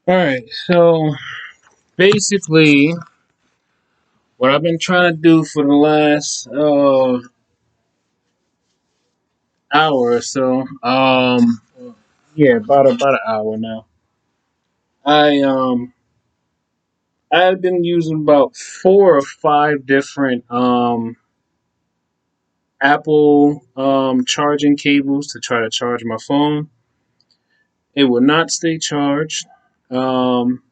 All right, so basically, what I've been trying to do for the last hour or so, yeah, about an hour now. I um I've been using about 4 or 5 different Apple charging cables to try to charge my phone. It would not stay charged. Um,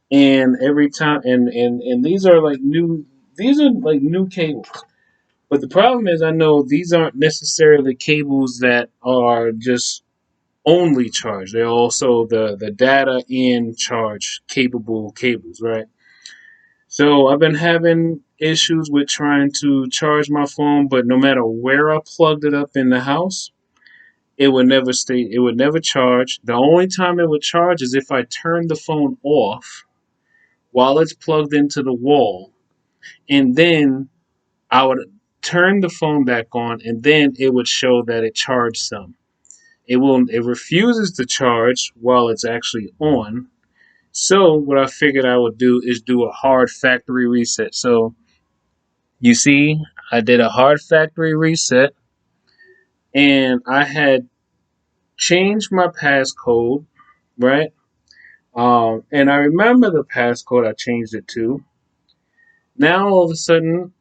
and every time, and these are like new cables. But the problem is, I know these aren't necessarily cables that are just only charge. They're also the data and charge capable cables, right? So I've been having issues with trying to charge my phone, but no matter where I plugged it up in the house, it would never stay. It would never charge. The only time it would charge is if I turned the phone off while it's plugged into the wall, and then I would turn the phone back on, and then it would show that it charged some. It refuses to charge while it's actually on. So what I figured I would do is do a hard factory reset. So you see, I did a hard factory reset, and I had changed my passcode, right? And I remember the passcode I changed it to. Now all of a sudden,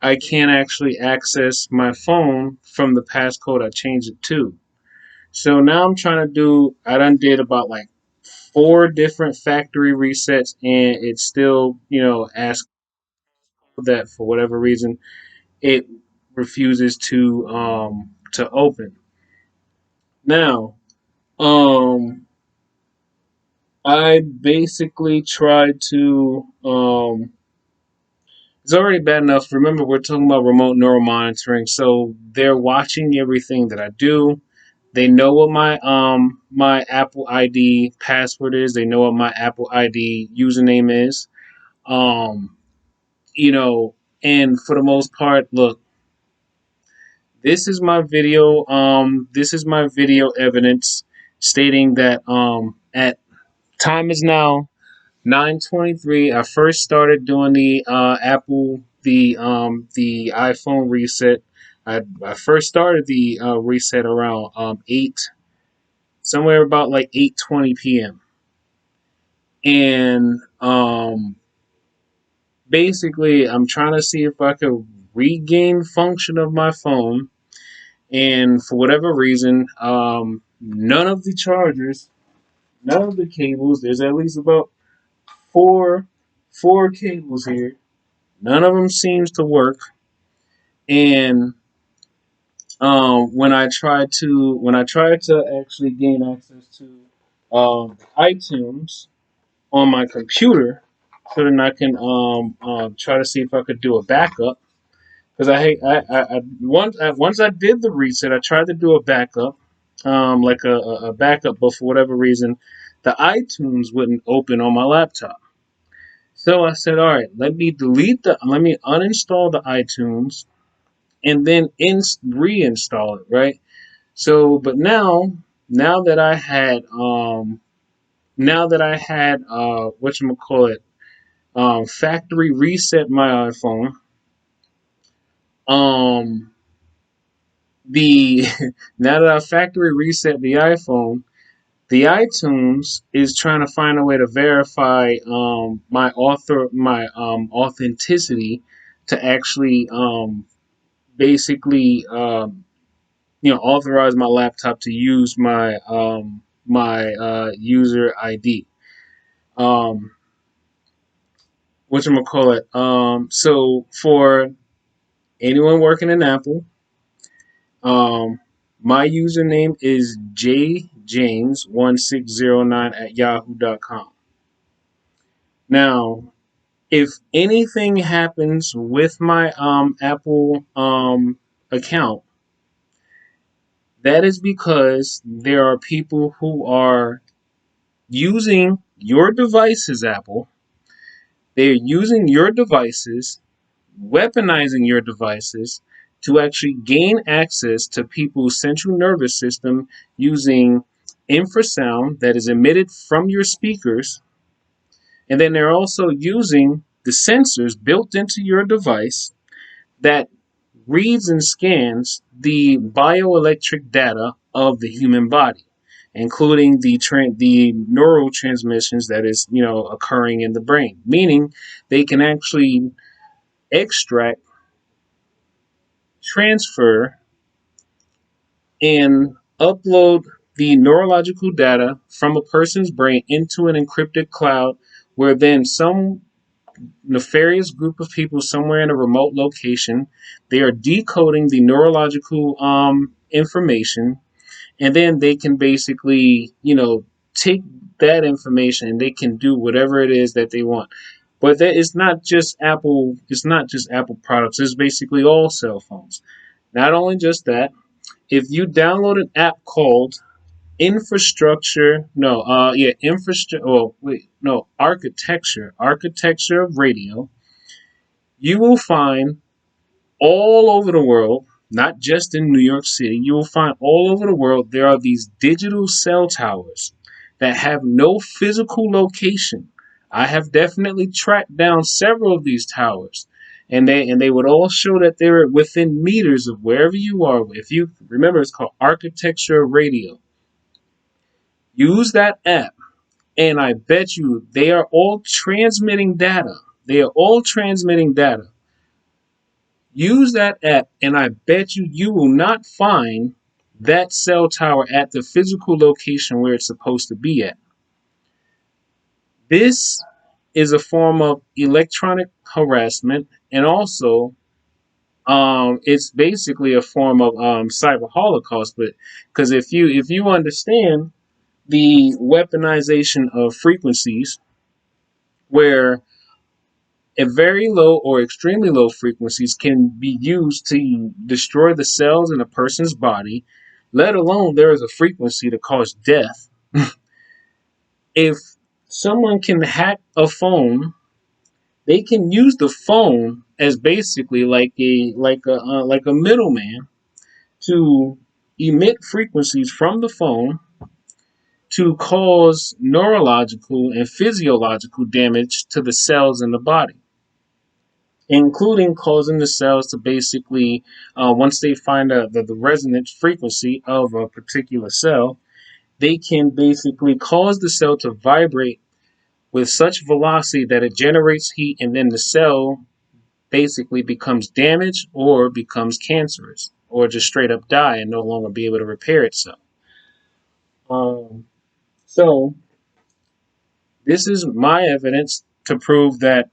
I can't actually access my phone from the passcode I changed it to. So now I'm trying to do. I done did about like 4 different factory resets, and it's still, asks that for whatever reason it refuses to open. Now, um, I basically tried to It's already bad enough. Remember, we're talking about remote neural monitoring, so they're watching everything that I do. They know what my Apple ID password is. They know what my Apple ID username is. Um, you know, and for the most part, look, this is my video. This is my video evidence stating that at time is now 9:23. I first started doing the iPhone reset. I first started the reset around 8, somewhere about like 8:20 p.m. And basically, I'm trying to see if I could regain function of my phone. And for whatever reason, none of the chargers, none of the cables. There's at least about four four cables here. None of them seems to work. And when I tried to actually gain access to iTunes on my computer, so then I can try to see if I could do a backup. Because once I did the reset, I tried to do a backup, like a backup, but for whatever reason, the iTunes wouldn't open on my laptop. So I said, all right, let me uninstall the iTunes and then reinstall it, right? So, but now that I had, factory reset my iPhone, um, the now that I factory reset the iPhone, the iTunes is trying to find a way to verify my authenticity to actually basically authorize my laptop to use my user ID. Um, what I'm gonna call it? So for anyone working in Apple, um, my username is jjames1609 at yahoo.com. Now, if anything happens with my Apple account, that is because there are people who are using your devices, Apple. They're using your devices, weaponizing your devices to actually gain access to people's central nervous system using infrasound that is emitted from your speakers, and then they're also using the sensors built into your device that reads and scans the bioelectric data of the human body, including the neurotransmissions that is occurring in the brain. Meaning, they can actually extract, transfer, and upload the neurological data from a person's brain into an encrypted cloud, where then some nefarious group of people somewhere in a remote location, they are decoding the neurological information, and then they can basically take that information and they can do whatever it is that they want. But that is not just Apple. It's not just Apple products. It's basically all cell phones. Not only just that, if you download an app called infrastructure. Oh, wait, no, architecture of radio, you will find all over the world, not just in New York City, you will find all over the world there are these digital cell towers that have no physical location. I have definitely tracked down several of these towers, and they would all show that they're within meters of wherever you are. If you remember, it's called Architecture Radio. Use that app, and I bet you they are all transmitting data. They are all transmitting data. Use that app, and I bet you will not find that cell tower at the physical location where it's supposed to be at. This is a form of electronic harassment, and also it's basically a form of cyber holocaust. But because if you understand the weaponization of frequencies, where a very low or extremely low frequencies can be used to destroy the cells in a person's body, let alone there is a frequency to cause death. If someone can hack a phone, they can use the phone as basically like a middleman to emit frequencies from the phone to cause neurological and physiological damage to the cells in the body, including causing the cells to basically, once they find the resonant frequency of a particular cell, they can basically cause the cell to vibrate with such velocity that it generates heat, and then the cell basically becomes damaged or becomes cancerous or just straight up die and no longer be able to repair itself. So this is my evidence to prove that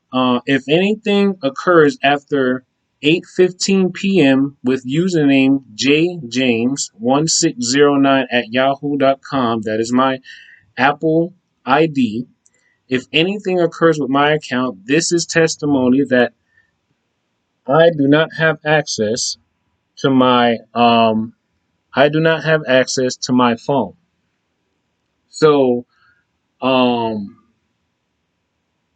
if anything occurs after 8:15 p.m. with username jjames1609 at yahoo.com, that is my Apple ID. If anything occurs with my account, this is testimony that I do not have access to my phone. So um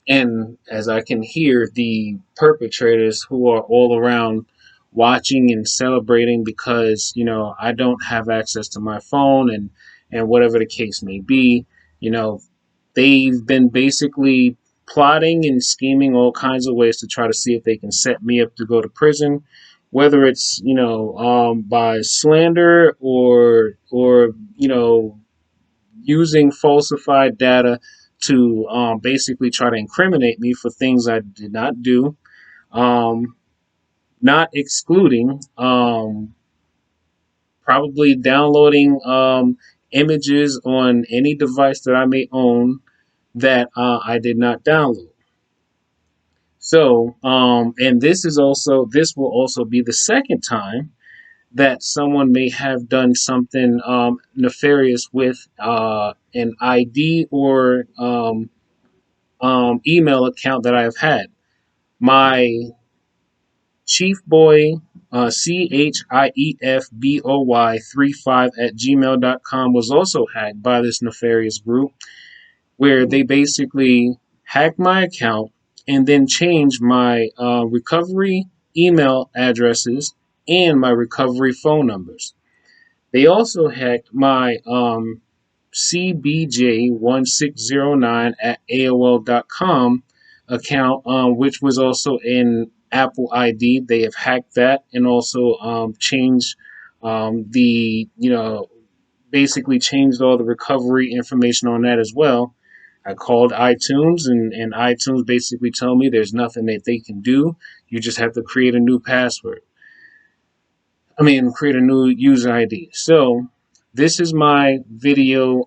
and as I can hear the perpetrators who are all around watching and celebrating because I don't have access to my phone, and whatever the case may be, you know they've been basically plotting and scheming all kinds of ways to try to see if they can set me up to go to prison, whether it's by slander or using falsified data to basically try to incriminate me for things I did not do, um, not excluding probably downloading images on any device that I may own that I did not download. So, and this will also be the second time that someone may have done something nefarious with an ID or email account that I've had. My chief boy, CHIEFBOY35 at gmail.com, was also hacked by this nefarious group, where they basically hacked my account and then changed my recovery email addresses and my recovery phone numbers. They also hacked my cbj1609 at AOL.com account, which was also in Apple ID. They have hacked that and also changed the, basically changed all the recovery information on that as well. I called iTunes, and iTunes basically told me there's nothing that they can do. You just have to create a new password. Create a new user ID. So this is my video.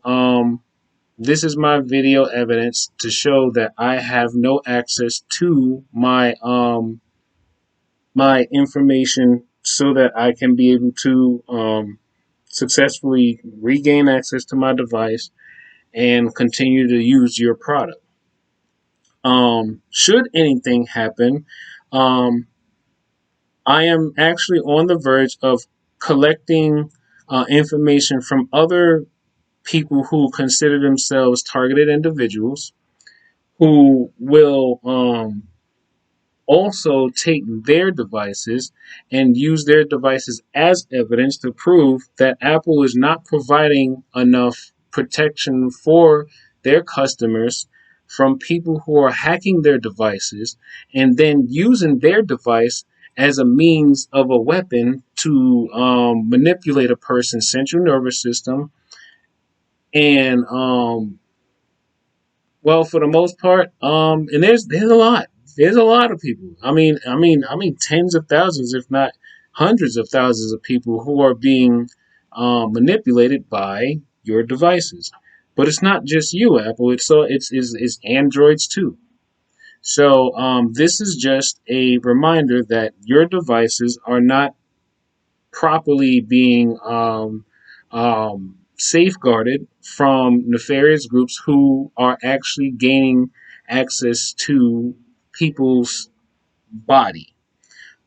This is my video evidence to show that I have no access to my information, so that I can be able to successfully regain access to my device and continue to use your product. Should anything happen, um, I am actually on the verge of collecting information from other people who consider themselves targeted individuals, who will also take their devices and use their devices as evidence to prove that Apple is not providing enough protection for their customers from people who are hacking their devices and then using their device as a means of a weapon to manipulate a person's central nervous system and well, for the most part, and there's a lot. There's a lot of people. Tens of thousands, if not hundreds of thousands of people who are being manipulated by your devices. But it's not just you, Apple. It's Androids too. So this is just a reminder that your devices are not properly being safeguarded from nefarious groups who are actually gaining access to people's body.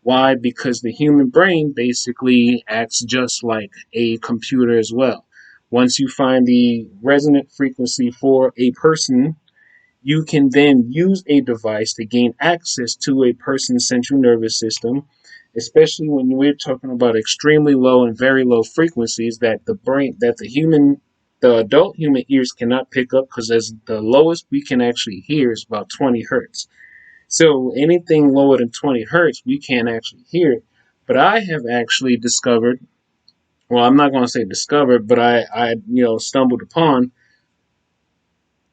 Why? Because the human brain basically acts just like a computer as well. Once you find the resonant frequency for a person, you can then use a device to gain access to a person's central nervous system, especially when we're talking about extremely low and very low frequencies that the adult human ears cannot pick up, because as the lowest we can actually hear is about 20 hertz. So anything lower than 20 hertz, we can't actually hear it. But I have actually discovered, well, I'm not going to say discovered, but I stumbled upon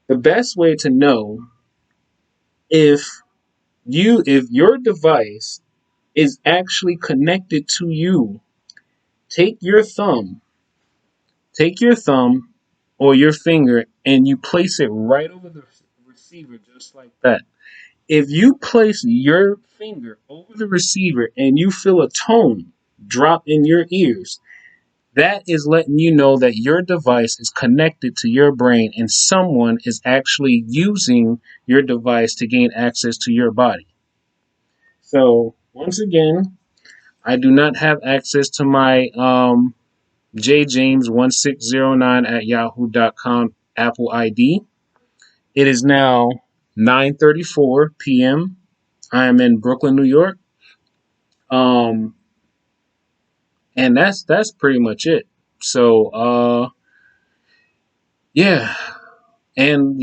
the best way to know if if your device is actually connected to you. take your thumb take your thumb or your finger, and you place it right over the receiver, just like that. If you place your finger over the receiver and you feel a tone drop in your ears, that is letting you know that your device is connected to your brain and someone is actually using your device to gain access to your body. So once again, I do not have access to my jjames1609 at yahoo.com Apple ID. It is now 9:34 p.m. I am in Brooklyn, New York. Um, and that's pretty much it. So yeah, and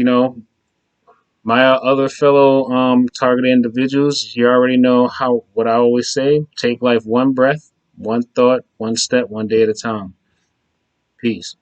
my other fellow targeted individuals, you already know how what I always say: take life one breath, one thought, one step, one day at a time. Peace.